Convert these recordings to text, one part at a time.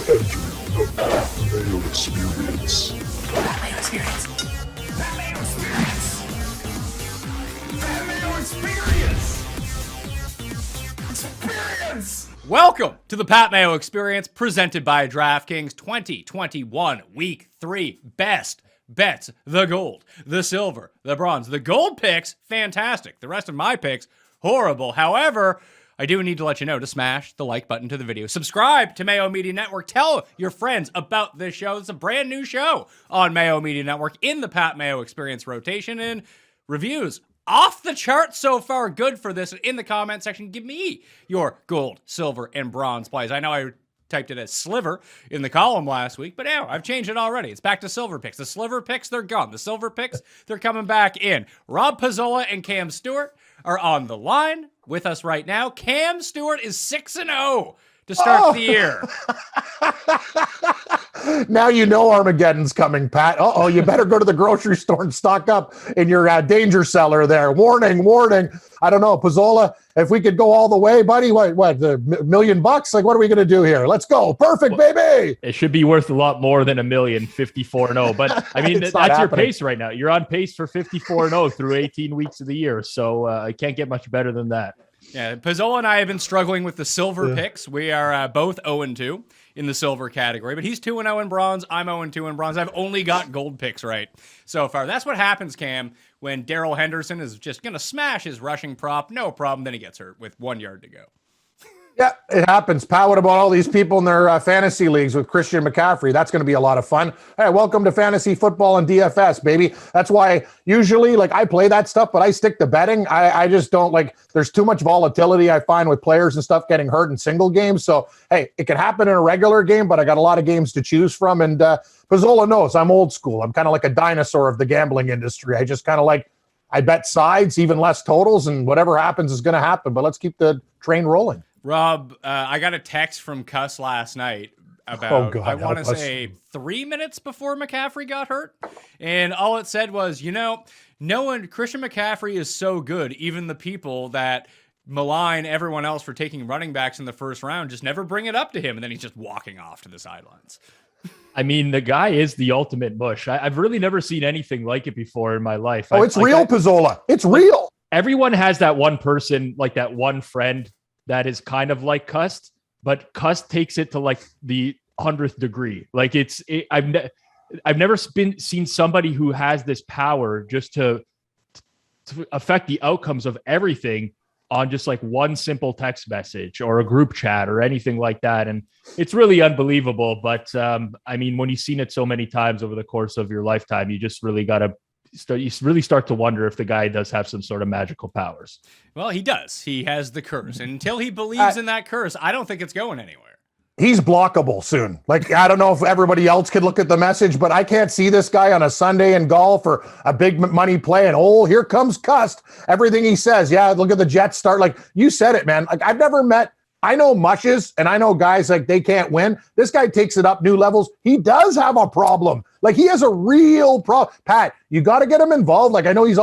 Mayo Experience. Mayo Experience. Mayo Experience. Mayo Experience. Experience. Welcome to the Pat Mayo Experience, presented by DraftKings 2021 Week 3 Best Bets. The gold, the silver, the bronze. The gold picks, fantastic. The rest of my picks, horrible. However, I do need to let you know to smash the like button to the video. Subscribe to Mayo Media Network. Tell your friends about this show. It's a brand new show on Mayo Media Network in the Pat Mayo Experience rotation, and reviews off the chart so far. Good for this. In the comment section, give me your gold, silver, and bronze plays. I know I typed it as sliver in the column last week, but now I've changed it already. It's back to silver picks. The sliver picks, they're gone. The silver picks, they're coming back in. Rob Pizzola and Cam Stewart are on the line with us right now. Cam Stewart is 6-0 to start the year. Now you know Armageddon's coming, Pat. You better go to the grocery store and stock up in your danger cellar there. Warning, warning. I don't know, Pizzola, if we could go all the way, buddy, what the $1 million? Like, what are we going to do here? Let's go. Perfect, baby. It should be worth a lot more than $1 million, 54-0. But, I mean, that's your pace right now. You're on pace for 54-0 through 18 weeks of the year. So I can't get much better than that. Yeah, Pizzola and I have been struggling with the silver picks. We are both 0-2 in the silver category, but he's 2-0 in bronze. I'm 0-2 in bronze. I've only got gold picks right so far. That's what happens, Cam, when Darrell Henderson is just going to smash his rushing prop. No problem. Then he gets hurt with 1 yard to go. Yeah, it happens. Pat, what about all these people in their fantasy leagues with Christian McCaffrey? That's going to be a lot of fun. Hey, welcome to fantasy football and DFS, baby. That's why usually, I play that stuff, but I stick to betting. I just don't there's too much volatility I find with players and stuff getting hurt in single games. So, hey, it can happen in a regular game, but I got a lot of games to choose from. And Pizzola knows I'm old school. I'm kind of like a dinosaur of the gambling industry. I just kind of I bet sides, even less totals, and whatever happens is going to happen. But let's keep the train rolling. Rob, I got a text from Cuss last night about, I want to say 3 minutes before McCaffrey got hurt. And all it said was, Christian McCaffrey is so good. Even the people that malign everyone else for taking running backs in the first round just never bring it up to him. And then he's just walking off to the sidelines. I mean, the guy is the ultimate mush. I've really never seen anything like it before in my life. It's real, Pizzola. It's real. Everyone has that one person, that one friend that is kind of like Cuss, but Cuss takes it to the 100th degree. I've never seen somebody who has this power just to affect the outcomes of everything on just one simple text message or a group chat or anything like that. And it's really unbelievable. But I mean, when you've seen it so many times over the course of your lifetime, you just really got to start to wonder if the guy does have some sort of magical powers. Well, he does. He has the curse. And until he believes in that curse, I don't think it's going anywhere. He's blockable soon. I don't know if everybody else could look at the message, but I can't see this guy on a Sunday in golf or a big money play. And here comes Cuss. Everything he says. Yeah, look at the Jets start. You said it, man. I've never met. I know mushes and I know guys they can't win. This guy takes it up new levels. He does have a problem. He has a real problem. Pat, you got to get him involved. I know he's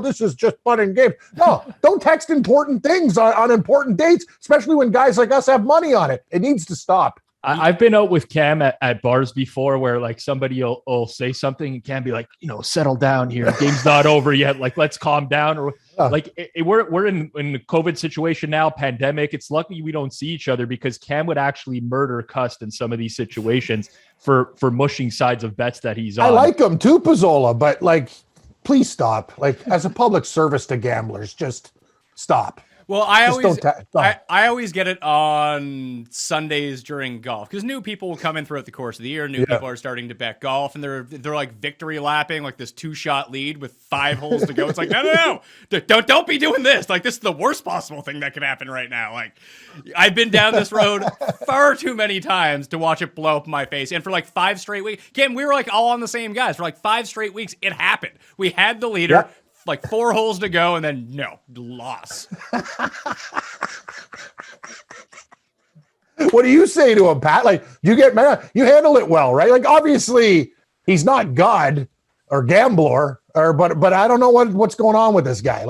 this is just fun and games. No, don't text important things on important dates, especially when guys like us have money on it. It needs to stop. I've been out with Cam at bars before where somebody will say something and Cam be settle down here. Game's not over yet. Let's calm down. Or we're in the COVID situation now, pandemic. It's lucky we don't see each other because Cam would actually murder Cuss in some of these situations for mushing sides of bets that he's on. I like him too, Pizzola, but please stop. As a public service to gamblers, just stop. Well, I always get it on Sundays during golf because new people will come in throughout the course of the year. New people are starting to bet golf, and they're victory lapping this 2-shot lead with 5 holes to go. It's no, don't be doing this. This is the worst possible thing that could happen right now. I've been down this road far too many times to watch it blow up in my face. And for 5 straight weeks, Kim, we were all on the same guys for 5 straight weeks. It happened. We had the leader. Yep. 4 holes to go, and then loss. What do you say to him, Pat? You you handle it well, right? Obviously he's not God or gambler, but I don't know what's going on with this guy.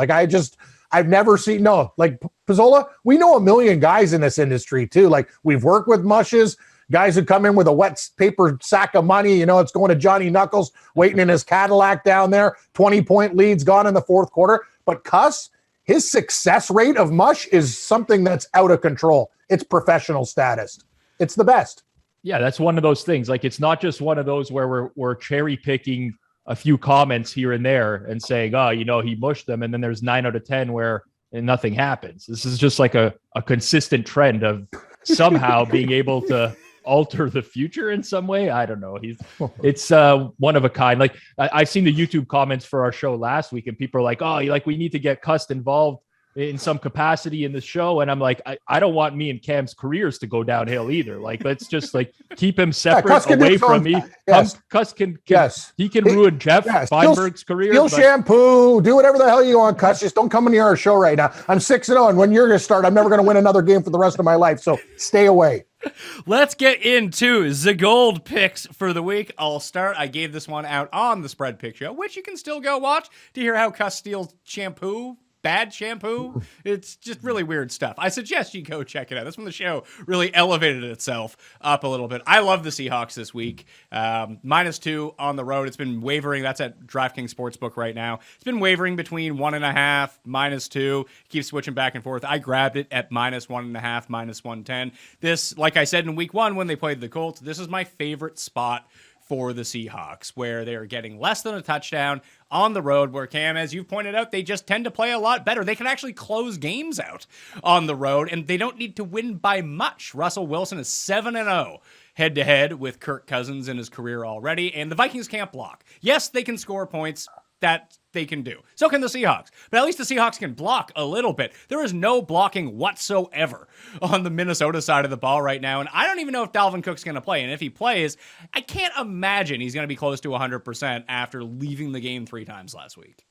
I've never seen, Pizzola, we know a million guys in this industry too. We've worked with mushes. Guys who come in with a wet paper sack of money, it's going to Johnny Knuckles, waiting in his Cadillac down there, 20-point leads gone in the fourth quarter. But Cuss, his success rate of mush is something that's out of control. It's professional status. It's the best. Yeah, that's one of those things. Like, it's not just one of those where we're cherry picking a few comments here and there and saying, oh, he mushed them. And then there's 9 out of 10 where nothing happens. This is just like a consistent trend of somehow being able to alter the future in some way. I don't know. It's one of a kind. Like, I've seen the YouTube comments for our show last week, and people are like, oh, we need to get Cust involved in some capacity in the show. And I'm like, I don't want me and Cam's careers to go downhill either. Like, let's just keep him separate away from me. Yes. Cuss can he can ruin Jeff Feinberg's career. Steal shampoo, do whatever the hell you want, Cuss. Just don't come near our show right now. I'm 6-0, and when you're going to start, I'm never going to win another game for the rest of my life. So stay away. Let's get into the gold picks for the week. I'll start. I gave this one out on the Spread Pick Show, which you can still go watch to hear how Cuss steals shampoo. Bad shampoo. It's just really weird stuff. I suggest you go check it out. That's when the show really elevated itself up a little bit. I love the Seahawks this week. -2 on the road. It's been wavering. That's at DraftKings Sportsbook right now. It's been wavering between 1.5, -2. Keeps switching back and forth. I grabbed it at -1.5, -110. This, like I said in week 1 when they played the Colts, this is my favorite spot for the Seahawks, where they're getting less than a touchdown on the road, where, Cam, as you've pointed out, they just tend to play a lot better. They can actually close games out on the road, and they don't need to win by much. Russell Wilson is 7-0 head-to-head with Kirk Cousins in his career already, and the Vikings can't block. Yes, they can score points. That they can do. So can the Seahawks. But at least the Seahawks can block a little bit. There is no blocking whatsoever on the Minnesota side of the ball right now. And I don't even know if Dalvin Cook's going to play. And if he plays, I can't imagine he's going to be close to 100% after leaving the game 3 times last week.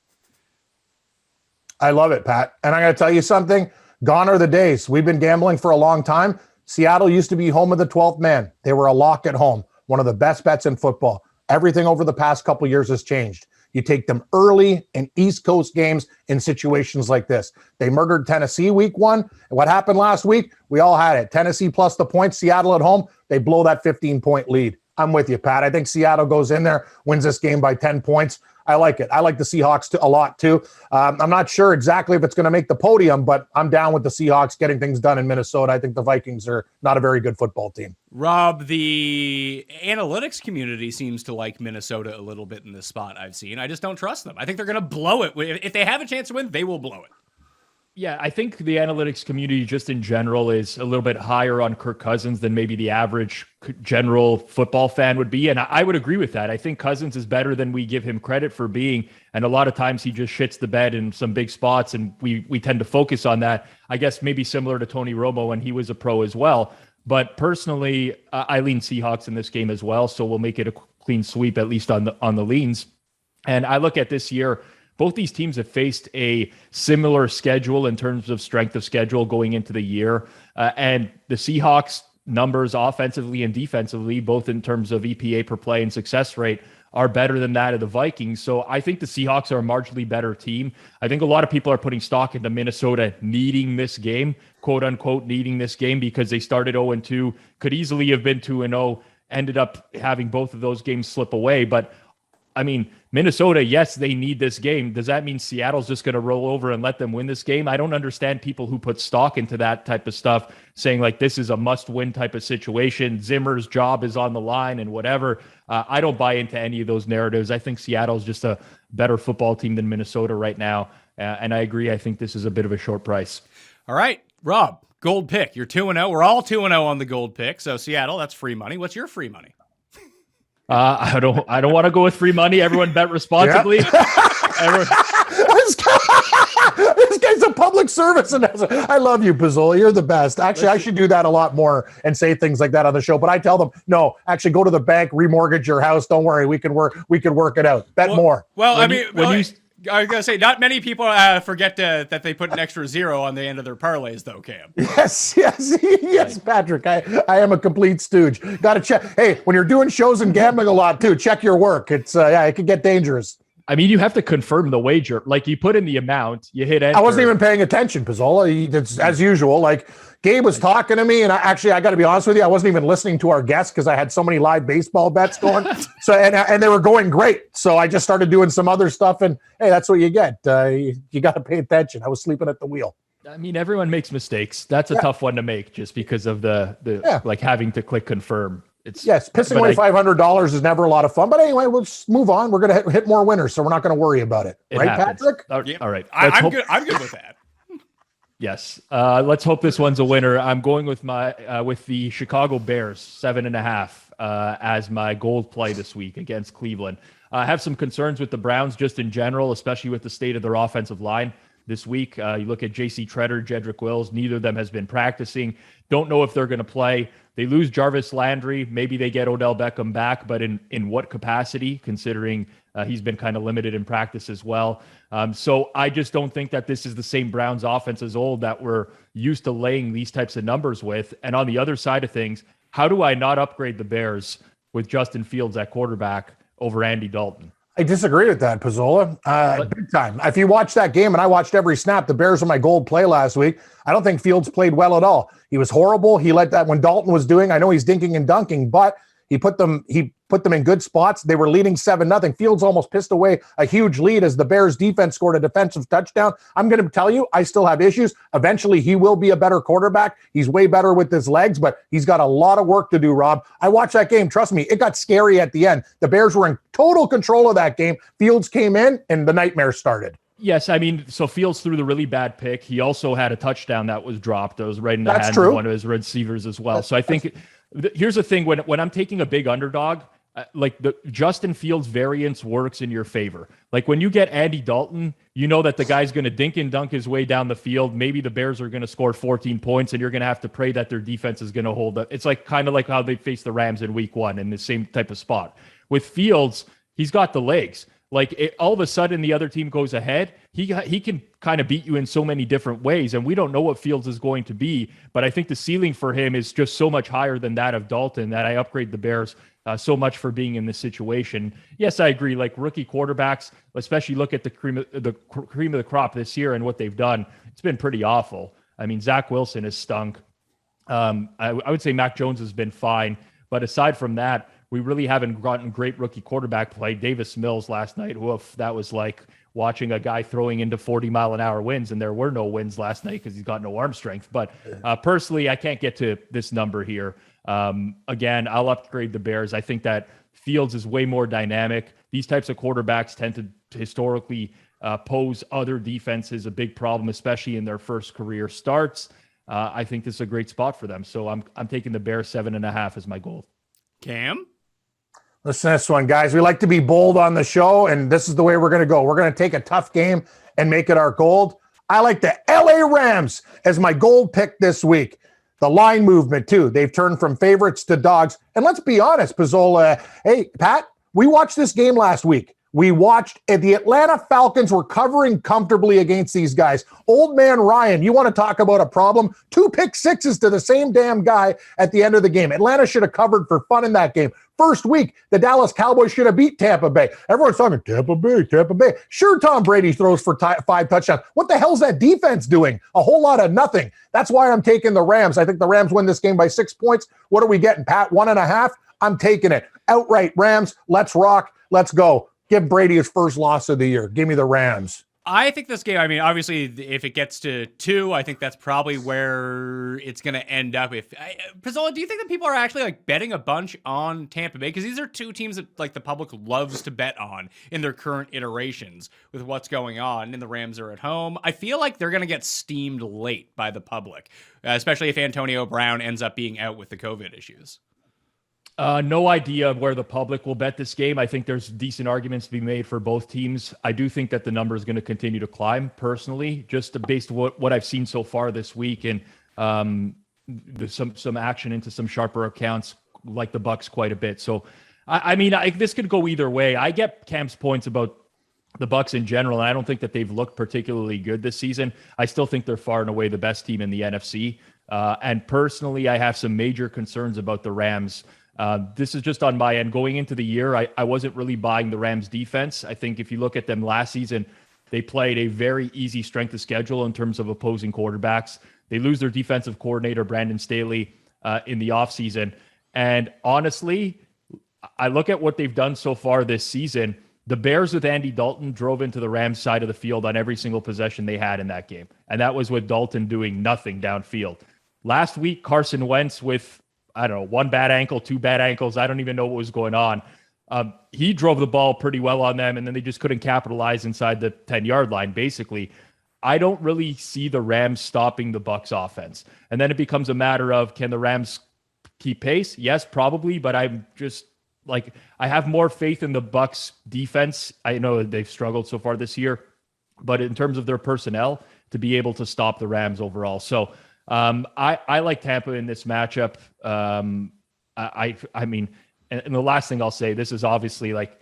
I love it, Pat. And I'm going to tell you something. Gone are the days. We've been gambling for a long time. Seattle used to be home of the 12th man. They were a lock at home. One of the best bets in football. Everything over the past couple years has changed. You take them early in East Coast games in situations like this. They murdered Tennessee week 1. And what happened last week? We all had it. Tennessee plus the points, Seattle at home. They blow that 15-point lead. I'm with you, Pat. I think Seattle goes in there, wins this game by 10 points. I like it. I like the Seahawks a lot, too. I'm not sure exactly if it's going to make the podium, but I'm down with the Seahawks getting things done in Minnesota. I think the Vikings are not a very good football team. Rob, the analytics community seems to like Minnesota a little bit in this spot I've seen. I just don't trust them. I think they're going to blow it. If they have a chance to win, they will blow it. Yeah, I think the analytics community just in general is a little bit higher on Kirk Cousins than maybe the average general football fan would be. And I would agree with that. I think Cousins is better than we give him credit for being. And a lot of times he just shits the bed in some big spots, and we tend to focus on that. I guess maybe similar to Tony Romo when he was a pro as well. But personally, I lean Seahawks in this game as well. So we'll make it a clean sweep, at least on the leans. And I look at this year, both these teams have faced a similar schedule in terms of strength of schedule going into the year. And the Seahawks numbers offensively and defensively, both in terms of EPA per play and success rate, are better than that of the Vikings. So I think the Seahawks are a marginally better team. I think a lot of people are putting stock into Minnesota needing this game, quote unquote, needing this game, because they started 0-2, could easily have been 2-0, ended up having both of those games slip away. But I mean, Minnesota, yes, they need this game. Does that mean Seattle's just going to roll over and let them win this game? I don't understand people who put stock into that type of stuff, saying like this is a must-win type of situation. Zimmer's job is on the line and whatever. I don't buy into any of those narratives. I think Seattle's just a better football team than Minnesota right now. And I agree. I think this is a bit of a short price. All right, Rob, gold pick. You're 2-0. We're all 2-0 on the gold pick. So Seattle, that's free money. What's your free money? I don't want to go with free money. Everyone bet responsibly. This guy's a public service announcer. I love you, Pizzola. You're the best. Actually, I should do that a lot more and say things like that on the show. But I tell them, no, actually go to the bank, remortgage your house. Don't worry, we can work it out. Bet more. Well, I was going to say, not many people forget that they put an extra 0 on the end of their parlays, though, Cam. Yes, Patrick. I am a complete stooge. Got to check. Hey, when you're doing shows and gambling a lot, too, check your work. It's it can get dangerous. I mean, you have to confirm the wager. Like you put in the amount, you hit enter. I wasn't even paying attention, Pizzola. It's as usual. Like Gabe was talking to me, and I got to be honest with you, I wasn't even listening to our guests because I had so many live baseball bets going. So and they were going great. So I just started doing some other stuff, and hey, that's what you get. You got to pay attention. I was sleeping at the wheel. I mean, everyone makes mistakes. That's a tough one to make just because of the like having to click confirm. Pissing away $500 is never a lot of fun. But anyway, we'll just move on. We're going to hit more winners, so we're not going to worry about it. Right, happens. Patrick? All right. I'm good with that. Yes. Let's hope this one's a winner. I'm going with with the Chicago Bears 7.5 as my gold play this week against Cleveland. I have some concerns with the Browns just in general, especially with the state of their offensive line this week. You look at J.C. Treader, Jedrick Wills. Neither of them has been practicing. Don't know if they're going to play. They lose Jarvis Landry. Maybe they get Odell Beckham back, but in what capacity, considering he's been kind of limited in practice as well. So I just don't think that this is the same Browns offense as old that we're used to laying these types of numbers with. And on the other side of things, how do I not upgrade the Bears with Justin Fields at quarterback over Andy Dalton? I disagree with that, Pizzola. Big time. If you watch that game, and I watched every snap, the Bears were my gold play last week. I don't think Fields played well at all. He was horrible. He let that when Dalton was doing, I know he's dinking and dunking, but he put them in good spots. They were leading 7-0. Fields almost pissed away a huge lead as the Bears defense scored a defensive touchdown. I'm going to tell you, I still have issues. Eventually, he will be a better quarterback. He's way better with his legs, but he's got a lot of work to do, Rob. I watched that game. Trust me, it got scary at the end. The Bears were in total control of that game. Fields came in, and the nightmare started. Yes, I mean, so Fields threw the really bad pick. He also had a touchdown that was dropped. That was right in the hands of one of his receivers as well. So I think here's the thing. When I'm taking a big underdog, like the Justin Fields variance works in your favor. Like when you get Andy Dalton, you know that the guy's going to dink and dunk his way down the field. Maybe the Bears are going to score 14 points and you're going to have to pray that their defense is going to hold up. It's like kind of like how they faced the Rams in week 1 in the same type of spot. With Fields, he's got the legs. Like all of a sudden the other team goes ahead. He can kind of beat you in so many different ways. And we don't know what Fields is going to be, but I think the ceiling for him is just so much higher than that of Dalton that I upgrade the Bears so much for being in this situation. Yes, I agree. Like rookie quarterbacks, especially look at the cream of the crop this year and what they've done. It's been pretty awful. I mean, Zach Wilson has stunk. I would say Mac Jones has been fine. But aside from that, we really haven't gotten great rookie quarterback play. Davis Mills last night, woof, that was like watching a guy throwing into 40-mile-an-hour winds, and there were no winds last night because he's got no arm strength. But personally, I can't get to this number here. Again, I'll upgrade the Bears. I think that Fields is way more dynamic. These types of quarterbacks tend to historically pose other defenses a big problem, especially in their first career starts. I think this is a great spot for them. So I'm taking the Bears 7.5 as my goal. Cam? Listen to this one, guys. We like to be bold on the show, and this is the way we're going to go. We're going to take a tough game and make it our gold. I like the LA Rams as my gold pick this week. The line movement, too. They've turned from favorites to dogs. And let's be honest, Pizzola. Hey, Pat, we watched this game last week. We watched, and the Atlanta Falcons were covering comfortably against these guys. Old man Ryan, you want to talk about a problem? 2 pick sixes to the same damn guy at the end of the game. Atlanta should have covered for fun in that game. First week, the Dallas Cowboys should have beat Tampa Bay. Everyone's talking Tampa Bay, Tampa Bay. Sure, Tom Brady throws for 5 touchdowns. What the hell's that defense doing? A whole lot of nothing. That's why I'm taking the Rams. I think the Rams win this game by 6 points. What are we getting, Pat? 1.5? I'm taking it. Outright Rams. Let's rock. Let's go. Give Brady his first loss of the year. Give me the Rams. I think this game, I mean, obviously, if it gets to 2, I think that's probably where it's going to end up. Pizzola, do you think that people are actually like betting a bunch on Tampa Bay? Because these are 2 teams that like the public loves to bet on in their current iterations with what's going on, and the Rams are at home. I feel like they're going to get steamed late by the public, especially if Antonio Brown ends up being out with the COVID issues. No idea of where the public will bet this game. I think there's decent arguments to be made for both teams. I do think that the number is going to continue to climb personally, just based on what I've seen so far this week. And there's some action into some sharper accounts like the Bucks quite a bit. So, I mean, this could go either way. I get Cam's points about the Bucks in general, and I don't think that they've looked particularly good this season. I still think they're far and away the best team in the NFC. And personally, I have some major concerns about the Rams This is just on my end. Going into the year, I wasn't really buying the Rams defense. I think if you look at them last season, they played a very easy strength of schedule in terms of opposing quarterbacks. They lose their defensive coordinator, Brandon Staley, in the offseason. And honestly, I look at what they've done so far this season. The Bears with Andy Dalton drove into the Rams side of the field on every single possession they had in that game. And that was with Dalton doing nothing downfield. Last week, Carson Wentz with, I don't know, one bad ankle, two bad ankles. I don't even know what was going on. He drove the ball pretty well on them, and then they just couldn't capitalize inside the 10-yard line, basically. I don't really see the Rams stopping the Bucs offense. And then it becomes a matter of, can the Rams keep pace? Yes, probably, but I'm just like, I have more faith in the Bucs defense. I know they've struggled so far this year, but in terms of their personnel, to be able to stop the Rams overall. So I like Tampa in this matchup. I mean, and the last thing I'll say, this is obviously like,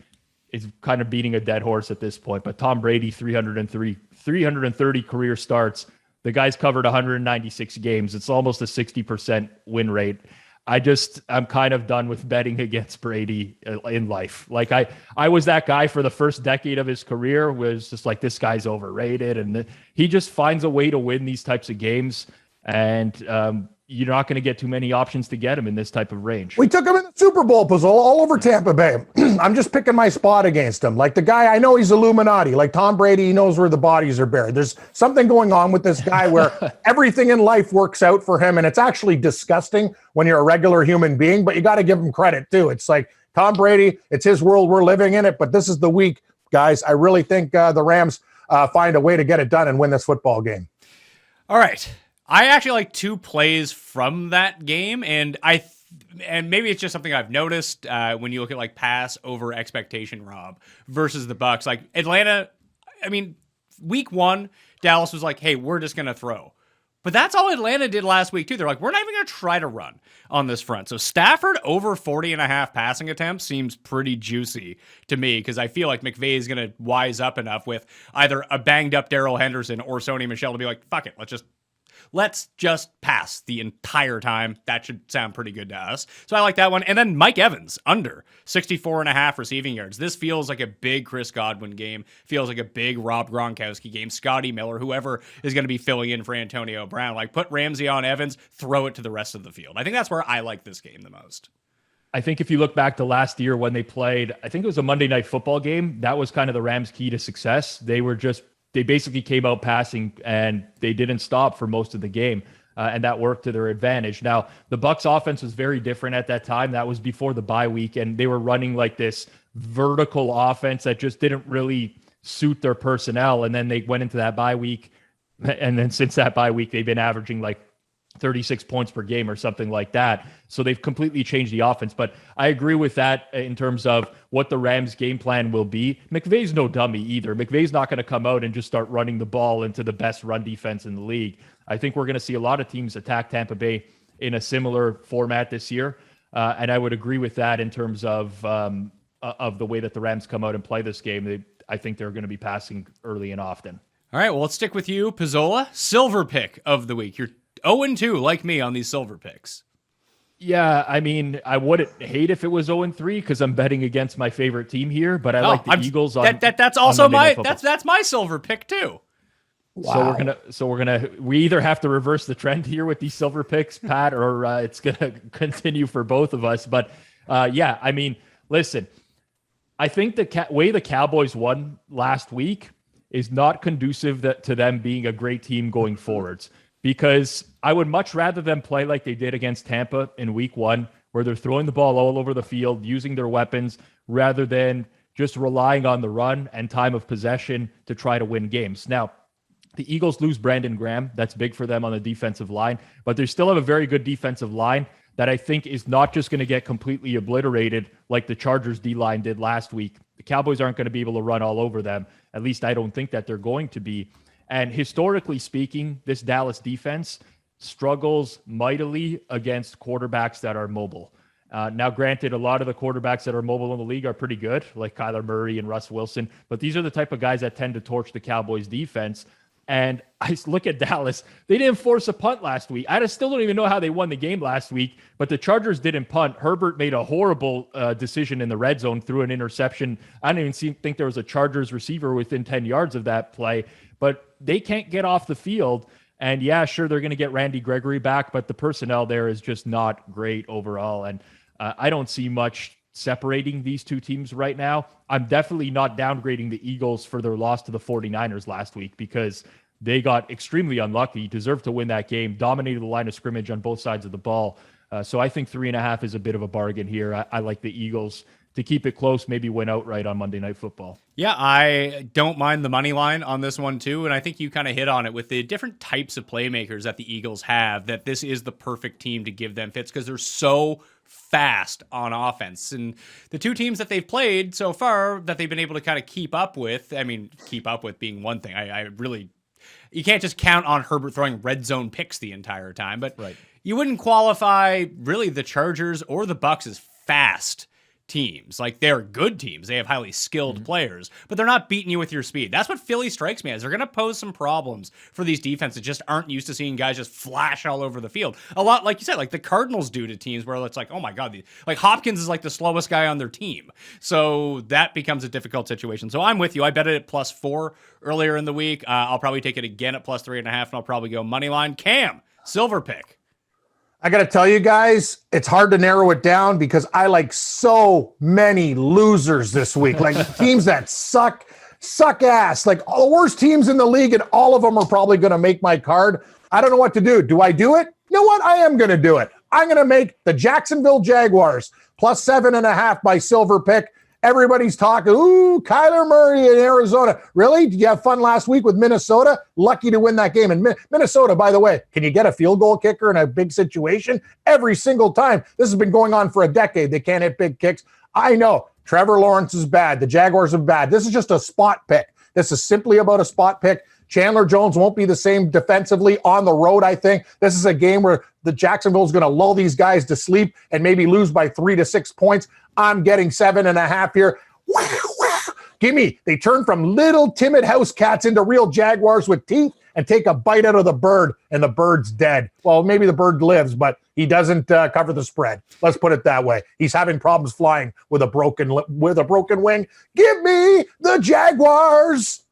it's kind of beating a dead horse at this point, but Tom Brady, 330 career starts. The guy's covered 196 games. It's almost a 60% win rate. I'm kind of done with betting against Brady in life. Like I was that guy for the first decade of his career, was just like, this guy's overrated. And he just finds a way to win these types of games. And you're not going to get too many options to get him in this type of range. We took him in the Super Bowl, Pizzola, all over Tampa Bay. I'm just picking my spot against him. Like the guy, I know he's Illuminati. Like Tom Brady, he knows where the bodies are buried. There's something going on with this guy where everything in life works out for him. And it's actually disgusting when you're a regular human being, but you got to give him credit too. It's like Tom Brady, it's his world. We're living in it, but this is the week, guys. I really think the Rams find a way to get it done and win this football game. All right. I actually like two plays from that game, and maybe it's just something I've noticed when you look at like pass over expectation, Rob, versus the Bucs. Like Atlanta, I mean, week one, Dallas was like, hey, we're just going to throw. But that's all Atlanta did last week, too. They're like, we're not even going to try to run on this front. So Stafford over 40.5 passing attempts seems pretty juicy to me, because I feel like McVay is going to wise up enough with either a banged up Darrell Henderson or Sony Michel to be like, fuck it, let's just pass the entire time. That should sound pretty good to us. So I like that one. And then Mike Evans, under 64.5 receiving yards. This feels like a big Chris Godwin game. Feels like a big Rob Gronkowski game. Scotty Miller, whoever is going to be filling in for Antonio Brown. Like, put Ramsey on Evans, throw it to the rest of the field. I think that's where I like this game the most. I think if you look back to last year when they played, I think it was a Monday Night Football game, that was kind of the Rams' key to success. They basically came out passing, and they didn't stop for most of the game, and that worked to their advantage. Now, the Bucs offense was very different at that time. That was before the bye week, and they were running like this vertical offense that just didn't really suit their personnel. And then they went into that bye week, and then since that bye week, they've been averaging like 36 points per game or something like that. So they've completely changed the offense. But I agree with that in terms of what the Rams game plan will be. McVay's no dummy either. McVay's not going to come out and just start running the ball into the best run defense in the league. I think we're going to see a lot of teams attack Tampa Bay in a similar format this year. And I would agree with that in terms of the way that the Rams come out and play this game. I think they're going to be passing early and often. All right, well, let's stick with you, Pizzola. Silver pick of the week. You're 0-2 like me on these silver picks. Yeah, I mean, I wouldn't hate if it was 0-3 because I'm betting against my favorite team here, but I like the Eagles on that's also my that's my silver pick too. Wow. We either have to reverse the trend here with these silver picks, Pat, or it's gonna continue for both of us. But yeah, I mean, listen, I think the way the Cowboys won last week is not conducive to them being a great team going forwards. Because I would much rather them play like they did against Tampa in week one, where they're throwing the ball all over the field, using their weapons, rather than just relying on the run and time of possession to try to win games. Now, the Eagles lose Brandon Graham. That's big for them on the defensive line, but they still have a very good defensive line that I think is not just going to get completely obliterated like the Chargers D-line did last week. The Cowboys aren't going to be able to run all over them. At least I don't think that they're going to be. And historically speaking, this Dallas defense struggles mightily against quarterbacks that are mobile. Now, granted, a lot of the quarterbacks that are mobile in the league are pretty good, like Kyler Murray and Russ Wilson, but these are the type of guys that tend to torch the Cowboys defense. And I look at Dallas. They didn't force a punt last week. I still don't even know how they won the game last week, but the Chargers didn't punt. Herbert made a horrible decision in the red zone, threw an interception. I don't even think there was a Chargers receiver within 10 yards of that play, but they can't get off the field. And yeah, sure, they're going to get Randy Gregory back, but the personnel there is just not great overall. And I don't see much separating these two teams right now. I'm definitely not downgrading the Eagles for their loss to the 49ers last week because they got extremely unlucky, deserved to win that game, dominated the line of scrimmage on both sides of the ball. So I think 3.5 is a bit of a bargain here. I like the Eagles to keep it close, maybe win outright on Monday Night Football. Yeah, I don't mind the money line on this one too, and I think you kind of hit on it with the different types of playmakers that the Eagles have, that this is the perfect team to give them fits because they're so fast on offense. And the two teams that they've played so far that they've been able to kind of keep up with, I mean, keep up with being one thing. I really, you can't just count on Herbert throwing red zone picks the entire time, but right. You wouldn't qualify really the Chargers or the Bucs as fast teams. Like, they're good teams. They have highly skilled players, but they're not beating you with your speed. That's what Philly strikes me as. They're going to pose some problems for these defenses that just aren't used to seeing guys just flash all over the field. A lot, like you said, like the Cardinals do to teams where it's like, oh my God, like Hopkins is like the slowest guy on their team. So that becomes a difficult situation. So I'm with you. I bet it at +4 earlier in the week. I'll probably take it again at +3.5, and I'll probably go money line. Cam, silver pick. I got to tell you guys, it's hard to narrow it down because I like so many losers this week. Like teams that suck ass. Like all the worst teams in the league, and all of them are probably going to make my card. I don't know what to do. Do I do it? You know what? I am going to do it. I'm going to make the Jacksonville Jaguars +7.5 by silver pick. Everybody's talking, ooh, Kyler Murray in Arizona. Really? Did you have fun last week with Minnesota? Lucky to win that game. And Minnesota, by the way, can you get a field goal kicker in a big situation? Every single time. This has been going on for a decade. They can't hit big kicks. I know. Trevor Lawrence is bad. The Jaguars are bad. This is just a spot pick. This is simply about a spot pick. Chandler Jones won't be the same defensively on the road, I think. This is a game where the Jacksonville is going to lull these guys to sleep and maybe lose by 3 to 6 points. I'm getting 7.5 here. Wow, wow. Give me. They turn from little timid house cats into real jaguars with teeth and take a bite out of the bird, and the bird's dead. Well, maybe the bird lives, but he doesn't cover the spread. Let's put it that way. He's having problems flying with a broken wing. Give me the Jaguars.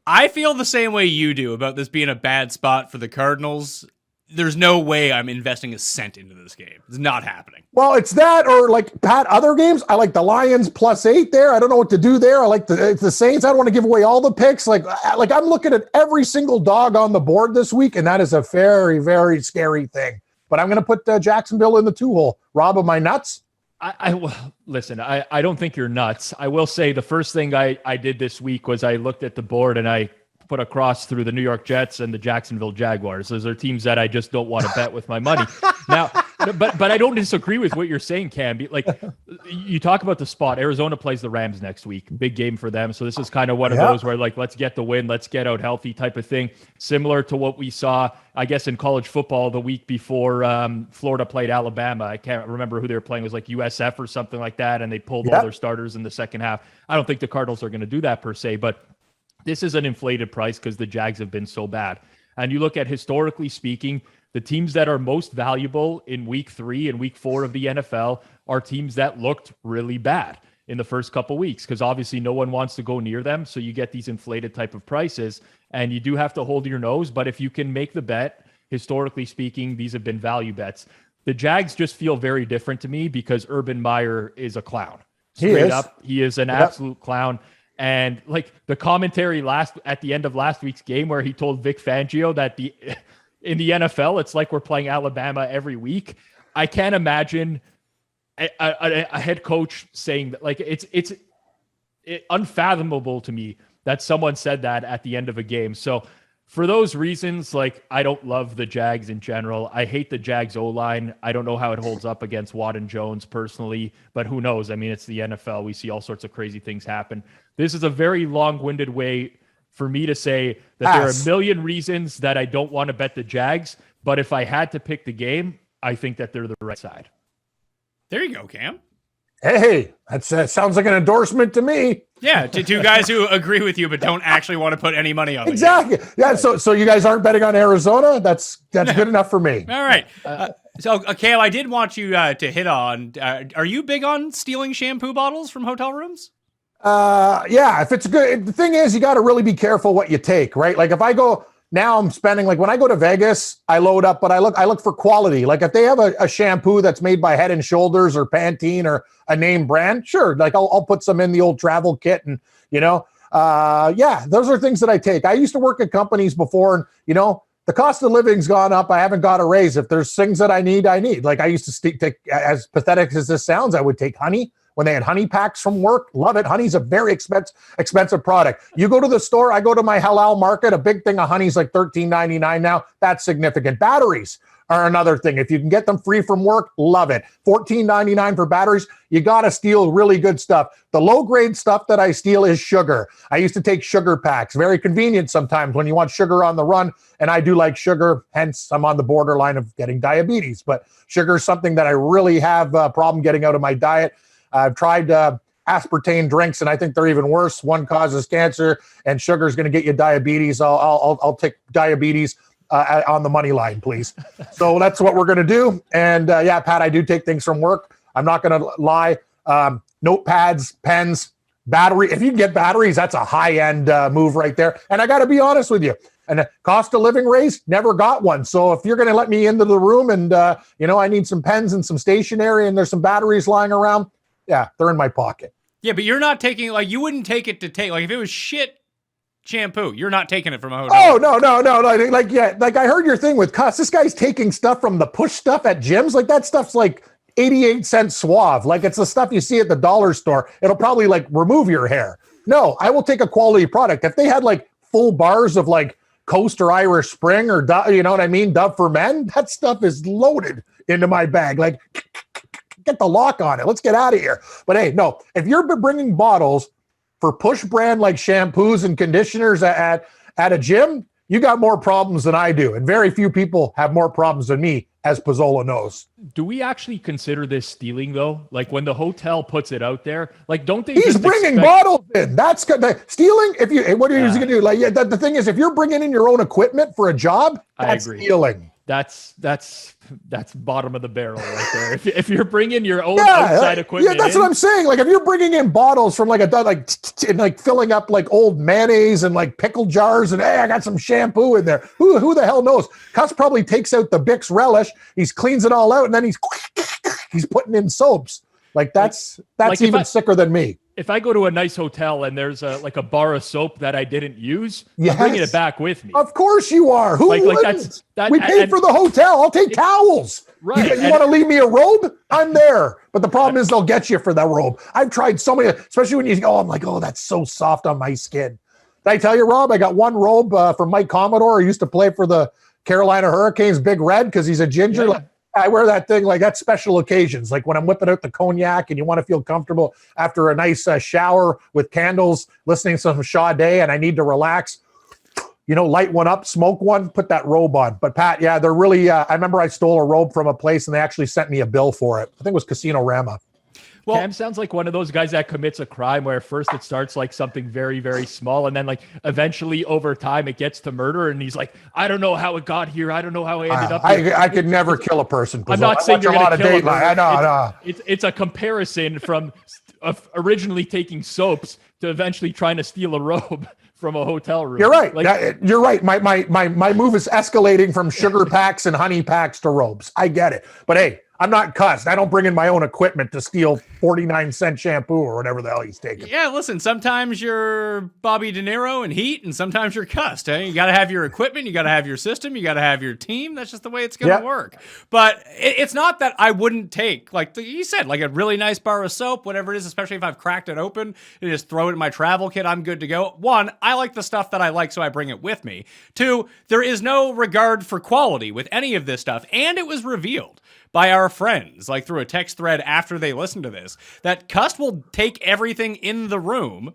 I feel the same way you do about this being a bad spot for the Cardinals. There's no way I'm investing a cent into this game. It's not happening. Well, it's that, or like Pat, other games. I like the Lions +8 there. I don't know what to do there. I like the Saints. I don't want to give away all the picks. Like I'm looking at every single dog on the board this week, and that is a very, very scary thing. But I'm going to put Jacksonville in the 2-hole. Rob, am I nuts? Listen, I don't think you're nuts. I will say the first thing I did this week was I looked at the board and I put a cross through the New York Jets and the Jacksonville Jaguars. Those are teams that I just don't want to bet with my money. Now, but I don't disagree with what you're saying, Cam. Like you talk about the spot. Arizona plays the Rams next week. Big game for them. So this is kind of one of those where like, let's get the win, let's get out healthy type of thing. Similar to what we saw, I guess, in college football the week before Florida played Alabama. I can't remember who they were playing. It was like USF or something like that. And they pulled all their starters in the second half. I don't think the Cardinals are going to do that per se, but this is an inflated price because the Jags have been so bad. And you look at, historically speaking, the teams that are most valuable in week 3 and week 4 of the NFL are teams that looked really bad in the first couple weeks, because obviously no one wants to go near them. So you get these inflated type of prices, and you do have to hold your nose. But if you can make the bet, historically speaking, these have been value bets. The Jags just feel very different to me because Urban Meyer is a clown. Straight up, he is an absolute clown. And like the commentary at the end of last week's game where he told Vic Fangio that in the NFL, it's like we're playing Alabama every week. I can't imagine a head coach saying that. Like it's unfathomable to me that someone said that at the end of a game. So for those reasons, like I don't love the Jags in general. I hate the Jags O-line. I don't know how it holds up against Watt and Jones personally, but who knows? I mean, it's the NFL. We see all sorts of crazy things happen. This is a very long-winded way for me to say that there are a million reasons that I don't want to bet the Jags, but if I had to pick the game, I think that they're the right side. There you go, Cam. Hey, that sounds like an endorsement to me. Yeah, to two guys who agree with you but don't actually want to put any money on it. Exactly. Yeah. So you guys aren't betting on Arizona? That's good enough for me. All right. So, Cam, I did want you to hit on. Are you big on stealing shampoo bottles from hotel rooms? Yeah. If it's good, the thing is, you got to really be careful what you take, right? Like if I go now, I'm spending like when I go to Vegas, I load up, but I look for quality. Like if they have a shampoo that's made by Head and Shoulders or Pantene or a name brand, sure. Like I'll put some in the old travel kit, and yeah, those are things that I take. I used to work at companies before, and the cost of living's gone up. I haven't got a raise. If there's things that I need. Like I used to take, as pathetic as this sounds, I would take honey when they had honey packs from work. Love it. Honey's a very expensive product. You go to the store, I go to my halal market, a big thing of honey's like $13.99 now. That's significant. Batteries are another thing. If you can get them free from work, love it. $14.99 for batteries. You got to steal really good stuff. The low grade stuff that I steal is sugar. I used to take sugar packs. Very convenient sometimes when you want sugar on the run. And I do like sugar. Hence, I'm on the borderline of getting diabetes. But sugar is something that I really have a problem getting out of my diet. I've tried aspartame drinks, and I think they're even worse. One causes cancer, and sugar is going to get you diabetes. I'll take diabetes on the money line, please. So that's what we're going to do. And yeah, Pat, I do take things from work. I'm not going to lie. Notepads, pens, battery. If you can get batteries, that's a high-end move right there. And I got to be honest with you. And a cost of living raise, never got one. So if you're going to let me into the room and, I need some pens and some stationery and there's some batteries lying around, yeah, they're in my pocket. Yeah, but you're not taking, like, you wouldn't take it to take, like, if it was shit shampoo, you're not taking it from a hotel. Oh, no. Like, yeah, like I heard your thing with Cuss. This guy's taking stuff from the push stuff at gyms. Like, that stuff's like 88-cent Suave. Like, it's the stuff you see at the dollar store. It'll probably, like, remove your hair. No, I will take a quality product. If they had, like, full bars of, like, Coast or Irish Spring or, you know what I mean, Dove for Men, that stuff is loaded into my bag. Like, get the lock on it. Let's get out of here. But hey, no, if you're bringing bottles for push brand like shampoos and conditioners at a gym, you got more problems than I do. And very few people have more problems than me, as Pizzola knows. Do we actually consider this stealing though? Like when the hotel puts it out there, like don't they? He's bringing bottles in. That's good. Stealing. What are you going to do? Like, yeah, the thing is, if you're bringing in your own equipment for a job, that's stealing. That's bottom of the barrel right there. If you're bringing your own outside equipment, that's what I'm saying. Like if you're bringing in bottles from like filling up like old mayonnaise and like pickle jars, and hey, I got some shampoo in there. Who the hell knows? Cuss probably takes out the Bix relish, he cleans it all out, and then he's putting in soaps. Like that's even sicker than me. If I go to a nice hotel and there's a bar of soap that I didn't use, I'm bringing it back with me. Of course you are. Who wouldn't? We paid for the hotel. I'll take towels. Right. You want to leave me a robe? I'm there. But the problem is they'll get you for that robe. I've tried so many, especially when you go, I'm like, oh, that's so soft on my skin. Did I tell you, Rob, I got one robe from Mike Commodore. He used to play for the Carolina Hurricanes, Big Red, because he's a ginger. Yeah. I wear that thing like that's special occasions, like when I'm whipping out the cognac and you want to feel comfortable after a nice shower with candles, listening to some Sade, and I need to relax. Light one up, smoke one, put that robe on. But Pat, yeah, they're really. I remember I stole a robe from a place and they actually sent me a bill for it. I think it was Casino Rama. Well, Cam sounds like one of those guys that commits a crime where first it starts like something very, very small. And then like eventually over time it gets to murder. And he's like, I don't know how it got here. I don't know how I ended up here. I could never kill a person. I'm not saying you're going to kill him. I know. It's a comparison from originally taking soaps to eventually trying to steal a robe from a hotel room. You're right. You're right. My move is escalating from sugar packs and honey packs to robes. I get it. But hey, I'm not cussed. I don't bring in my own equipment to steal 49-cent shampoo or whatever the hell he's taking. Yeah, listen, sometimes you're Bobby De Niro in Heat, and sometimes you're cussed. You got to have your equipment. You got to have your system. You got to have your team. That's just the way it's going to work. But it's not that I wouldn't take, like you said, like a really nice bar of soap, whatever it is, especially if I've cracked it open and just throw it in my travel kit. I'm good to go. One, I like the stuff that I like, so I bring it with me. Two, there is no regard for quality with any of this stuff, and it was revealed by our friends, like through a text thread after they listen to this, that Cuss will take everything in the room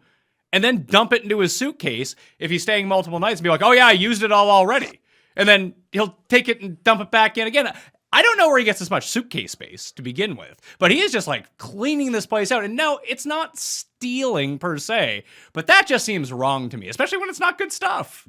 and then dump it into his suitcase if he's staying multiple nights and be like, oh yeah, I used it all already. And then he'll take it and dump it back in again. I don't know where he gets this much suitcase space to begin with, but he is just like cleaning this place out. And no, it's not stealing per se, but that just seems wrong to me, especially when it's not good stuff.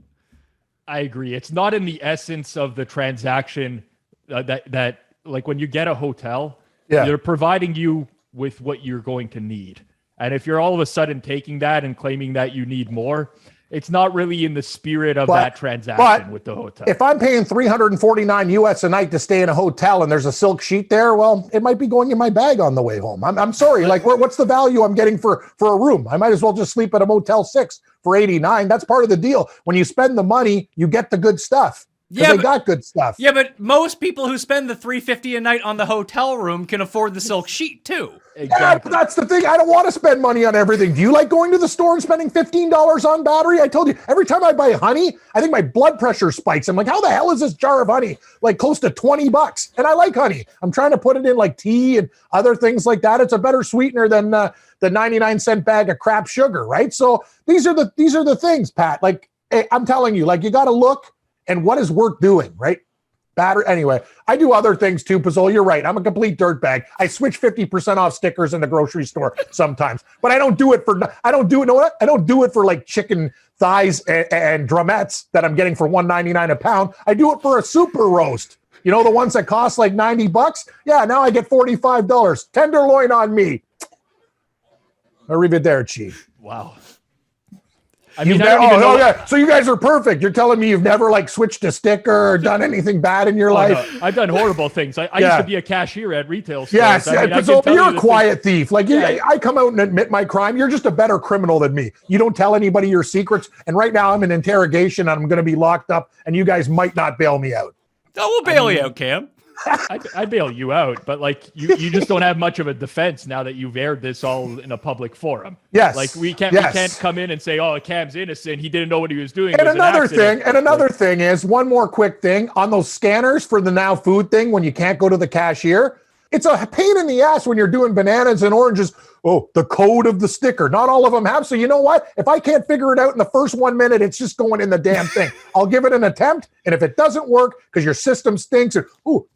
I agree. It's not in the essence of the transaction that like when you get a hotel, they're providing you with what you're going to need. And if you're all of a sudden taking that and claiming that you need more, it's not really in the spirit of that transaction with the hotel. If I'm paying $349 US a night to stay in a hotel and there's a silk sheet there, well, it might be going in my bag on the way home. I'm sorry. Like, what's the value I'm getting for a room? I might as well just sleep at a Motel 6 for $89. That's part of the deal. When you spend the money, you get the good stuff. Yeah, they got good stuff. Yeah, but most people who spend the $350 a night on the hotel room can afford the silk sheet too. Exactly. Yeah, that's the thing. I don't want to spend money on everything. Do you like going to the store and spending $15 on battery? I told you, every time I buy honey, I think my blood pressure spikes. I'm like, how the hell is this jar of honey like close to $20? And I like honey. I'm trying to put it in like tea and other things like that. It's a better sweetener than the 99-cent bag of crap sugar, right? So these are the things, Pat. Like, I'm telling you, like, you got to look and what is worth doing, right? Battery. Anyway, I do other things too, Pizzola. You're right. I'm a complete dirtbag. I switch 50% off stickers in the grocery store sometimes, but I don't do it for like chicken thighs and drumettes that I'm getting for $1.99 a pound. I do it for a super roast. You know, the ones that cost like $90? Yeah, now I get $45. Tenderloin on me. Arrivederci. Wow. I mean, yeah. So you guys are perfect. You're telling me you've never like switched a sticker or done anything bad in your life? No. I've done horrible things. I used to be a cashier at retail stores. Yes, you're a quiet thief. Like I come out and admit my crime. You're just a better criminal than me. You don't tell anybody your secrets. And right now I'm in interrogation and I'm going to be locked up and you guys might not bail me out. Oh, we'll bail you out, Cam. I bail you out, but like you just don't have much of a defense now that you've aired this all in a public forum. Yes, like we can't come in and say, "Oh, Cam's innocent. He didn't know what he was doing." And another thing is one more quick thing on those scanners for the Now Food thing. When you can't go to the cashier, it's a pain in the ass when you're doing bananas and oranges. Oh, the code of the sticker. Not all of them have. So you know what? If I can't figure it out in the first 1 minute, it's just going in the damn thing. I'll give it an attempt. And if it doesn't work because your system stinks,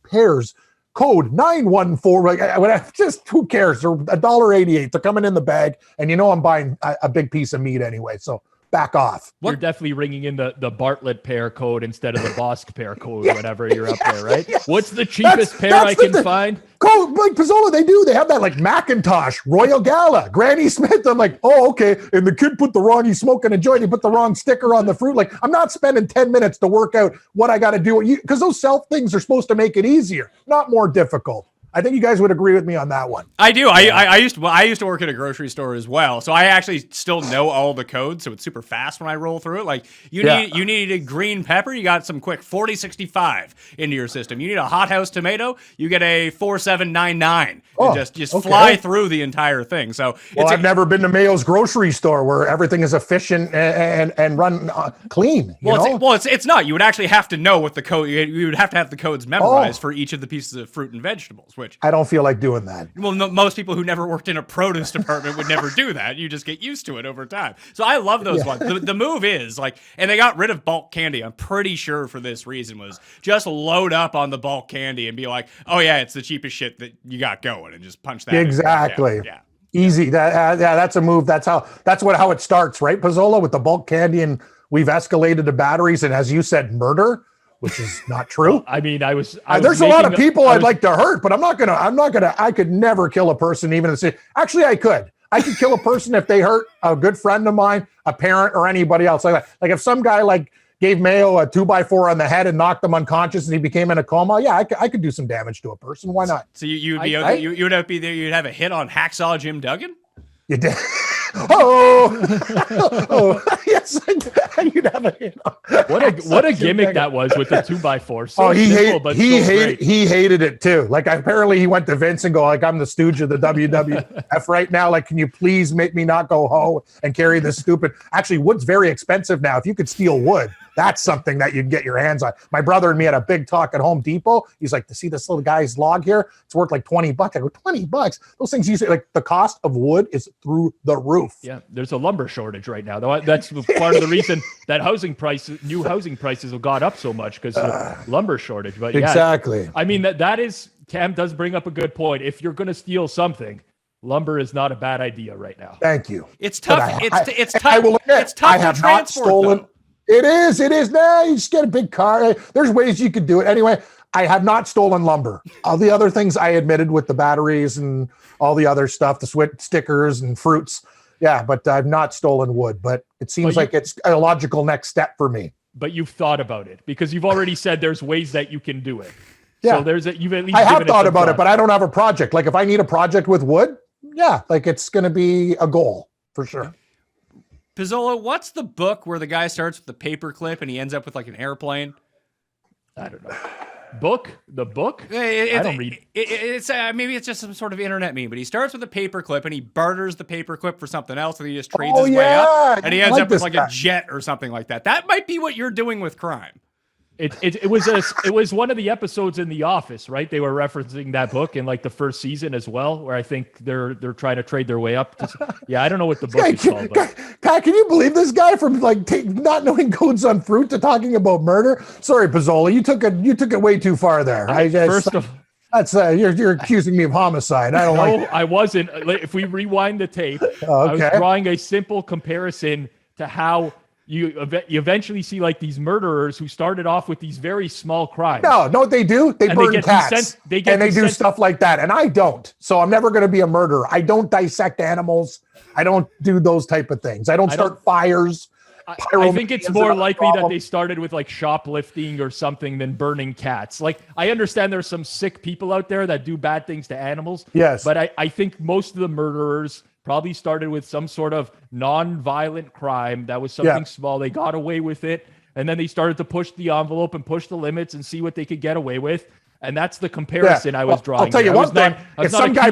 pears, code 914. Like, just who cares? They're $1.88. They're coming in the bag. And you know I'm buying a big piece of meat anyway. So back off. You're definitely ringing in the Bartlett pear code instead of the Bosk pear code whenever you're up there, right? Yes. What's the cheapest pear I can find? Code, like Pizzola, they have that like Macintosh, Royal Gala, Granny Smith. I'm like, oh, okay. And the kid he's smoking a joint. He put the wrong sticker on the fruit. Like, I'm not spending 10 minutes to work out what I got to do. Because those self things are supposed to make it easier, not more difficult. I think you guys would agree with me on that one. I do. I used to work at a grocery store as well, so I actually still know all the codes. So it's super fast when I roll through it. Like you needed green pepper, you got some quick 4065 into your system. You need a hothouse tomato, you get a 4799. Just fly through the entire thing. So I've never been to Mayo's grocery store where everything is efficient and run clean. It's not. You would actually have to know what the code. You would have to have the codes memorized for each of the pieces of fruit and vegetables. I don't feel like doing that. Well, most people who never worked in a produce department would never do that. You just get used to it over time. So I love those ones. The move is like, and they got rid of bulk candy. I'm pretty sure for this reason was just load up on the bulk candy and be like, oh yeah, it's the cheapest shit that you got going, and just punch that. Exactly. Yeah. Easy. That's a move. That's how it starts, right, Pizzola, with the bulk candy, and we've escalated to batteries, and as you said, murder. Which is not true. I mean, there's a lot of people I'd like to hurt, but I'm not gonna. I could never kill a person, even if actually I could. I could kill a person if they hurt a good friend of mine, a parent, or anybody else like that. Like if some guy like gave Mayo a 2x4 on the head and knocked him unconscious and he became in a coma, yeah, I could do some damage to a person. Why not? So you'd be there. You'd have a hit on Hacksaw Jim Duggan. You did. Yes, you'd have a hit. What a gimmick that was with the 2x4. So he hated it too. Like apparently he went to Vince and go like, I'm the stooge of the WWF right now. Like, can you please make me not go and carry this stupid? Actually, wood's very expensive now. If you could steal wood, That's something that you'd get your hands on. My brother and me had a big talk at Home Depot. He's like, to see this little guy's log here, it's worth like $20. I go, $20? Those things usually, like, the cost of wood is through the roof. Yeah, there's a lumber shortage right now. Though that's part of the reason that new housing prices have gone up so much, because of lumber shortage. But yeah, exactly. I mean, that is, Cam does bring up a good point. If you're going to steal something, lumber is not a bad idea right now. Thank you. It's tough. It's tough. I will admit, it's tough I to have transport, not stolen. though. It is. Nah, you just get a big car. There's ways you could do it. Anyway, I have not stolen lumber. All the other things I admitted, with the batteries and all the other stuff, the stickers and fruits. Yeah, but I've not stolen wood. But it seems like it's a logical next step for me. But you've thought about it, because you've already said there's ways that you can do it. Yeah. So you've at least I have given thought about thought. it, but I don't have a project. Like, if I need a project with wood, yeah, like, it's going to be a goal for sure. Pizzola, what's the book where the guy starts with the paper clip and he ends up with like an airplane? I don't know. The book? I don't read. It's maybe it's just some sort of internet meme, but he starts with a paper clip and he barters the paper clip for something else, and he just trades his way up, and he ends up with like a jet or something like that. That might be what you're doing with crime. It was one of the episodes in The Office, right? They were referencing that book in like the first season as well, where I think they're trying to trade their way up. Yeah, I don't know what the book is called. Pat, can you believe this guy, from like not knowing codes on fruit to talking about murder? Sorry, Pizzola, you took it way too far there. You're accusing me of homicide. I don't like it. I wasn't. If we rewind the tape, I was drawing a simple comparison to how you eventually see like these murderers who started off with these very small crimes. No, what they do? They burn cats. They do stuff like that. And I don't. So I'm never going to be a murderer. I don't dissect animals. I don't do those type of things. I don't start fires. I think it's more likely that they started with like shoplifting or something than burning cats. Like, I understand there's some sick people out there that do bad things to animals. Yes. But I think most of the murderers probably started with some sort of non-violent crime that was something small. They got away with it, and then they started to push the envelope and push the limits and see what they could get away with. And that's the comparison I was drawing. I'll tell you one thing. If some guy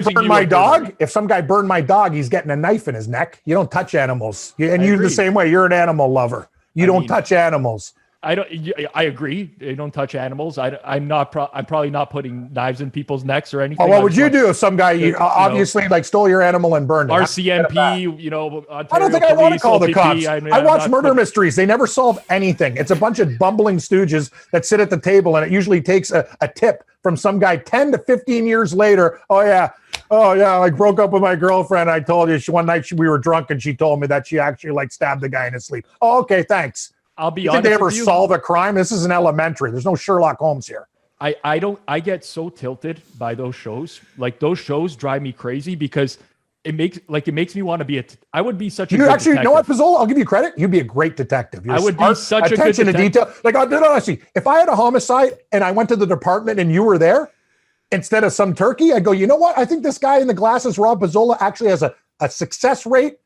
burned my dog, he's getting a knife in his neck. You don't touch animals. And you're the same way. You're an animal lover. You don't touch animals. I agree. You don't touch animals. I'm probably not putting knives in people's necks or anything. Oh, what would you do if some guy obviously like stole your animal and burned it? RCMP, I don't think I want to call the cops. I watch murder mysteries. They never solve anything. It's a bunch of bumbling stooges that sit at the table, and it usually takes a tip from some guy 10 to 15 years later. Oh yeah, I broke up with my girlfriend. I told you one night we were drunk, and she told me that she actually like stabbed the guy in his sleep. Oh, okay, thanks. I'll be honest. Did they ever solve a crime? This is an elementary. There's no Sherlock Holmes here. I get so tilted by those shows. Like, those shows drive me crazy, because it makes me want to be I would be such a good detective. You know what, Pizzola? I'll give you credit. You'd be a great detective. I would be such a good attention to detail. Like, honestly, if I had a homicide and I went to the department and you were there instead of some turkey, I go, you know what? I think this guy in the glasses, Rob Pizzola, actually has a success rate